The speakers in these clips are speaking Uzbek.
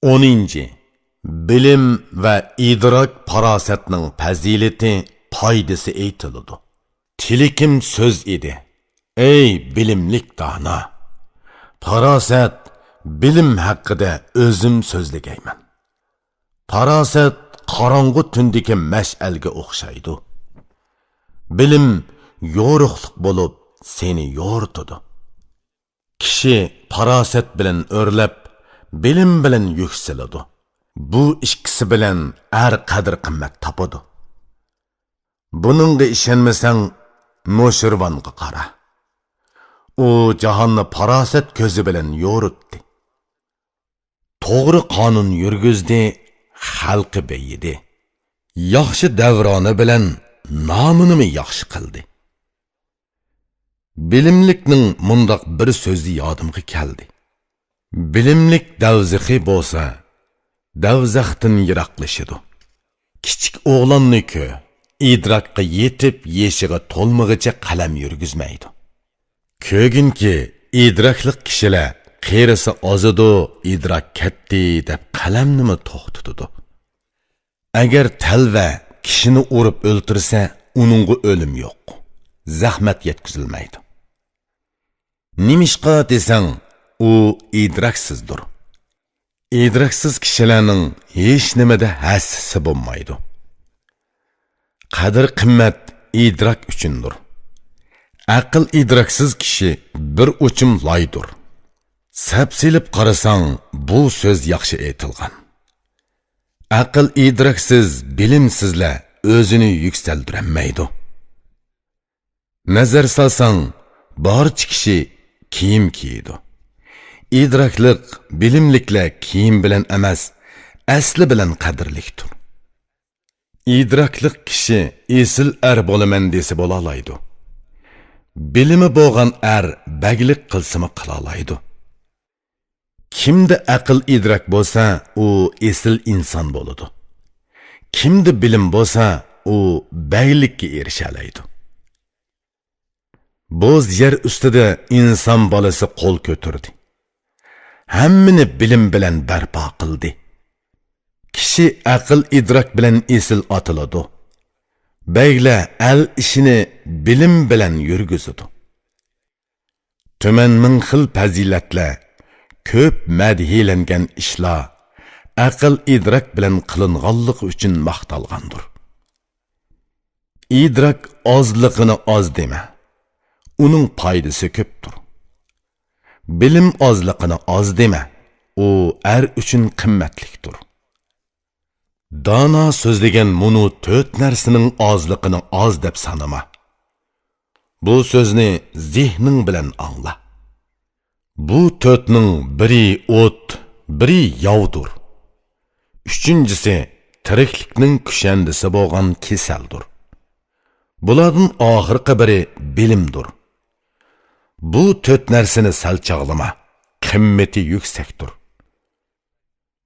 10. Bilim ve idrak parasetning fazileti, paydası aytiladi. Tilikim söz idi. Ey bilimlik dana! Paraset, bilim hakkında özüm sözlegeyman. Paraset, qaranğı tündeki meş'alga o'xshaydi. Bilim, yo'riqliq bo'lib, seni yo'rtidi. Kishi paraset bilan o'rlab, bilim bilan yuksaladi. Bu ikkisi bilan qadr qimmat topadi. Buningga ishonmasang, Noshirvonga qara. U jahonni paraset ko'zi bilan yo'ritdi. To'g'ri qonun yurgizdi, xalqi beyidi. Yaxshi davroni bilan nomini yaxshi qildi. Bilimlikning mundaq bir so'zi yodimga keldi. Bilimlik davziqi bo'lsa, davzaxtin yiroqlashidu. Kichik o'g'lonni ku idrakqa yetib yeshiga to'lmig'icha qalam yurgizmaydi. Ko'ginki idraklik kishilar qerisi ozidu, idrak ketdi deb qalamnimi to'xtatadi. Agar talva kishini urib o'ltirsa, uningga o'lim yo'q. Zahmat yetkazilmaydi. Nimishqa desang, u idraksizdir. İdraksiz kishilarning hech nimada hassisi bo'lmaydi. Qadr qimmat idrak uchundir. Aql idraksiz kishi bir o'chim laydir. Sapsilib qarasang, bu so'z yaxshi aytilgan. Aql idraksiz, bilimsizlar o'zini yuksaltirmaydi. Nazar solsang, barcha kishi kiyim kiydi. İdraklik, bilimliklar kiyim bilan emas, asli bilan qadrlikdir. İdraklik kishi esil bo'laman desa bo'lalaydi. Bilimi bo'lgan baglik qilsimi qilalaydi. Kimda aql idrak bo'lsa, u esil inson bo'ladi. Kimda bilim bo'lsa, u baglikka erishalaydi. Bo'z yer ustida inson bolasi qo'l ko'tardi. Hammani bilim bilan barpo qildi. Kishi aql idrak bilan esil otiladi. Bagla ishini bilim bilan yurgizadi. Tuman ming xil fazilatlar, ko'p madhilangan ishlar aql idrak bilan qilinganlik uchun maqtalgandir. Idrak ozliqini oz dema. Uning foydasi ko'pdir. Bilim ozliqini oz dema. U uchun qimmatlikdir. Dana so'zlagan munu 4 narsaning ozliqini oz deb sanama. Bu so'zni zihning bilan angla. Bu 4ning biri o't, biri yovdur. Üçüncüsü tiriklikning kushandisi bo'lgan kasaldir. Bulardan oxirgi biri bilimdir. Bu 4 narsani salchaqlama, qimmati yuksakdir.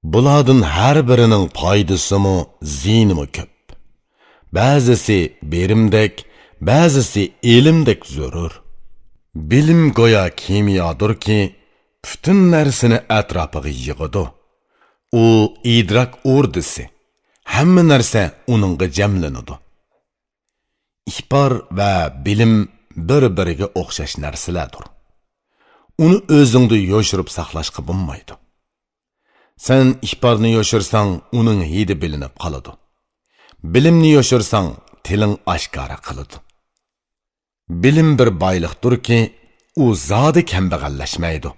Bulardan har birining foydasimi, ziyinimi ko'p. Ba'zisi berimdek, ba'zisi ilmdek zarur. Bilim go'yo kimyodirki, butun narsani atrofiga yig'adi. U idrak o'rdisi. Hamma narsa uningga jamlanadi. İhbar va bilim bir-biriga o'xshash narsalardir. Uni o'zingda yoshirib saqlashga bo'lmaydi. Sen ihbarni yoshirsang, uning hidi bilinib qoladi. Bilimni yoshirsang, tiling oshkora qiladi. Bilim bir boyliqdirki, u zodi kambag'allashmaydi.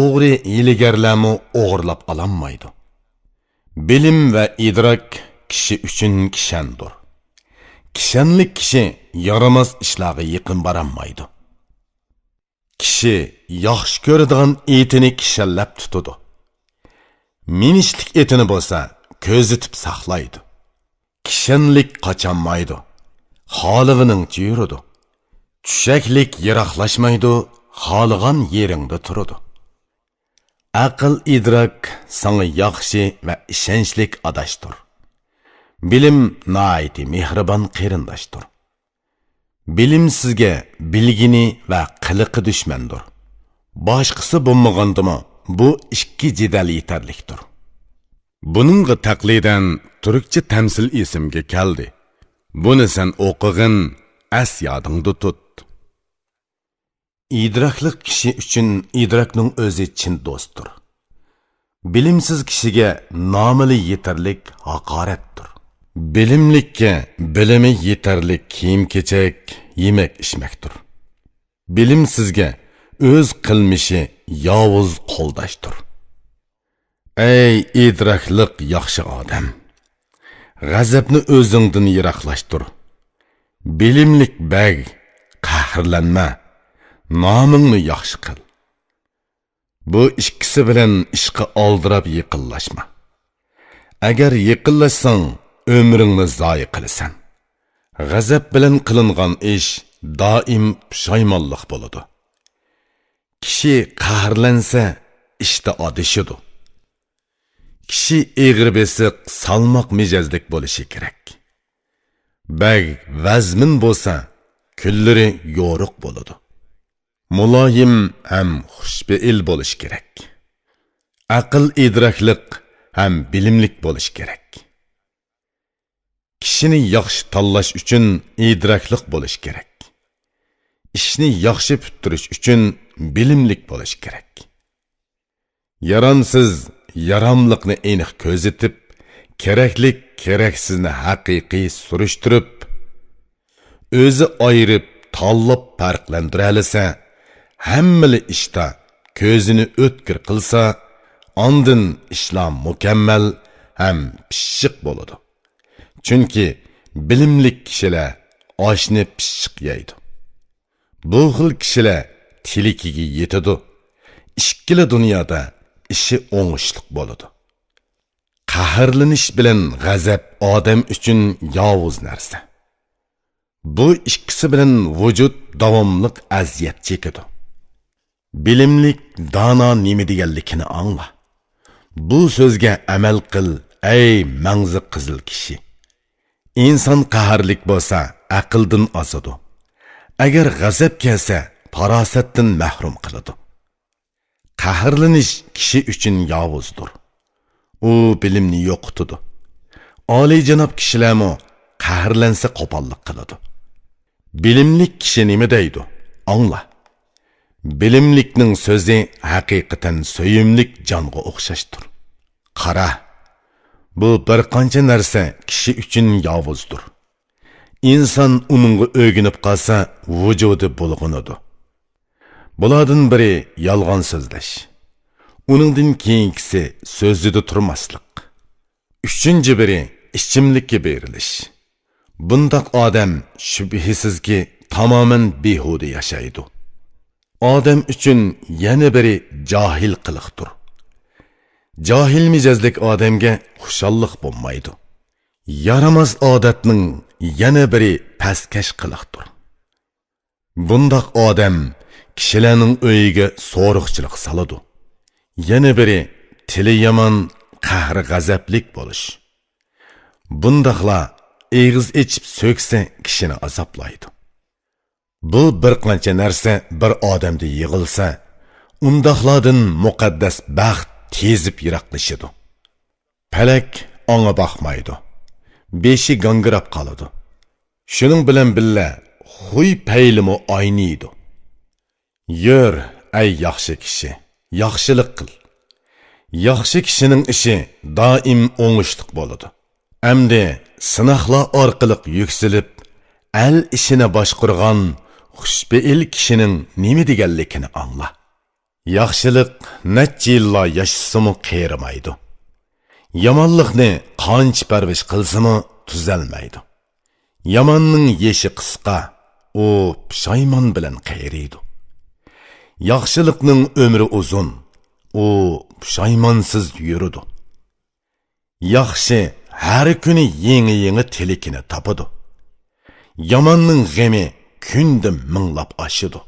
O'g'ri hiylagarlarni o'g'irlab ololmaydi. Bilim va idrak kishi uchun kishandir. Kishanlik kishi yaramaz ishlarga yaqin borolmaydi. Kishi yaxshi ko'radigan etini kishallab tutadi. Minishlik etini bo'lsa, ko'zitib saqlaydi. Kishanlik qochanmaydi. Xolig'ining yuradi. Tushaklik yiroqlashmaydi, xoligan yeringda turadi. Aql idrak sana yaxshi va ishonchlik adashdir. Bilim naiti mehribon qarindoshdir. Bilim sizga bilgini va qiliqi dushmandir. Boshqasi bo'lmagandimi, bu ikki jidal yetarlikdir. Buningga taqlidan turkcha tamsil esimga keldi. Buni sen o'qig'in, as yodingda tut. İdraklik kishi uchun idrakning o'zi chin do'stdir. Bilimsiz kishiga nomili yetarlik haqoratdir. Bilimlikka bilimi yetarlik kiyim-kechak, yemak-ichmakdir. Bilimsizga o'z qilmishi yovuz qo'ldashdir. Ey idraklik yaxshi odam, g'azabni o'zingdan yiroqlashtir. Bilimlik bag, qahrlanma, nomingni yaxshi qil. Bu ikkisi bilan ishqa oldirab yiqillashma. Agar yiqillashsang, ömrüngni zoyi qilasan. G'azab bilan qilingan ish doim pushaymonlik bo'ladi. Kishi qahrlansa, ishda odishidir. Kishi egri besiq, salmoq mijozlik bo'lishi kerak. Bag vazmin bo'lsa, kunlari yo'ruq bo'ladi. Muloyim ham xushbeil bo'lish kerak. Aql idraklik ham bilimlik bo'lish kerak. Kishini yaxshi tanlash uchun idraklik bo'lish kerak. Ishni yaxshi puttirish uchun bilimlik bo'lish kerak. Yaramsiz yaramliqni aniq ko'zitib, keraklik keraksizni haqiqiy surishtirib, o'zi ayirib, tanlab farqlantira olsa, hammali ishda ko'zini o'tkir qilsa, ondan ishlar mukammal ham pishiq bo'ladi. Chunki bilimlik kishilar oshni pishiq yeydi. Bu xil kishilar tilikiga yetadi. Ikkili dunyoda ishi o'ngishliq bo'ladi. Qahrlanish bilan g'azab odam uchun yovuz narsa. Bu ikkisi bilan vujud davomliq aziyat chekadi. Bilimlik dono nima deganligini angla. Bu so'zga amal qil, ey mangzi qizil kishi. İnsan qahrlik bo'lsa, aqldan ozadi. Agar g'azab kelsa, farosatdan mahrum qiladi. Qahrlanish kishi uchun yovuzdir. U bilimni yo'qotadi. Oliyjanob kishilarmi qahrlansa qo'pollik qiladi. Bilimlik kishi nima deydi? Angla. Bilimlikning so'zi haqiqatan so'yimlik jonga o'xshashdir. Qara, bu bir qancha narsa kishi uchun yovuzdir. İnsan uningga o'ginib qolsa, vujudi bulg'unadi. Bulardan biri yolg'on so'zlash. Uningdan keyingisi so'zida turmaslik. Uchinchi biri ichimlikka berilish. Bundaq odam shubhisizki tamoman behuda yashaydi. Odam uchun yana biri johil qiliqdir. Johil mijozlik odamga xushallik bo'lmaydi. Yaramaz odatning yana biri pastkash qiliqdir. Bundaq odam kishilarning o'yiga so'riqchilik soladi. Yana biri tili yomon, qahri g'azablik bo'lish. Bundaqlar eg'iz ichib so'ksa kishini azoblaydi. Bu bir qancha narsa bir odamda yig'ilsa, undaqlardan muqaddas baxt tezib yiroqlashadi. Falak anga baxmaydi. Beshi gangirab qoladi. Shuning bilan billa xuy paylimi ayniydi. Yur, ey yaxshi kishi, yaxshilik qil. Yaxshi kishining ishi doim o'ngishliq bo'ladi. Amdi sinoqlar orqali yuksilib, al ishini boshqurgan xushbeil kishining nima deganligini angla. Yaxshilik necha yillar yashasimi qerimaydi. Yomonlikni qancha parvish qilsimi tuzalmaydi. Yomonning yeshi qisqa, u pushaymon bilan qayriydi. Yaxshilikning umri uzun, u pushaymonsiz yuridi. Yaxshi har kuni yangi tilikini topadi. Yomonning g'ami kunda minglab oshidi.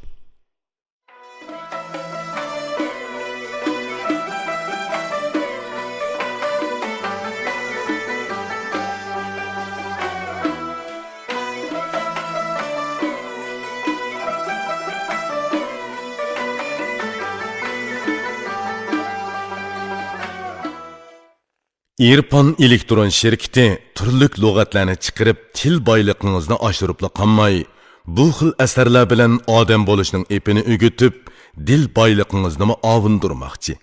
İrpon elektron şirketi turlik lug'atlarni chiqarib, til boyligingizni oshiribla qolmay, bu xil asarlar bilan odam bo'lishning epini o'gitib, dil boyligingizni ovundirmoqchi.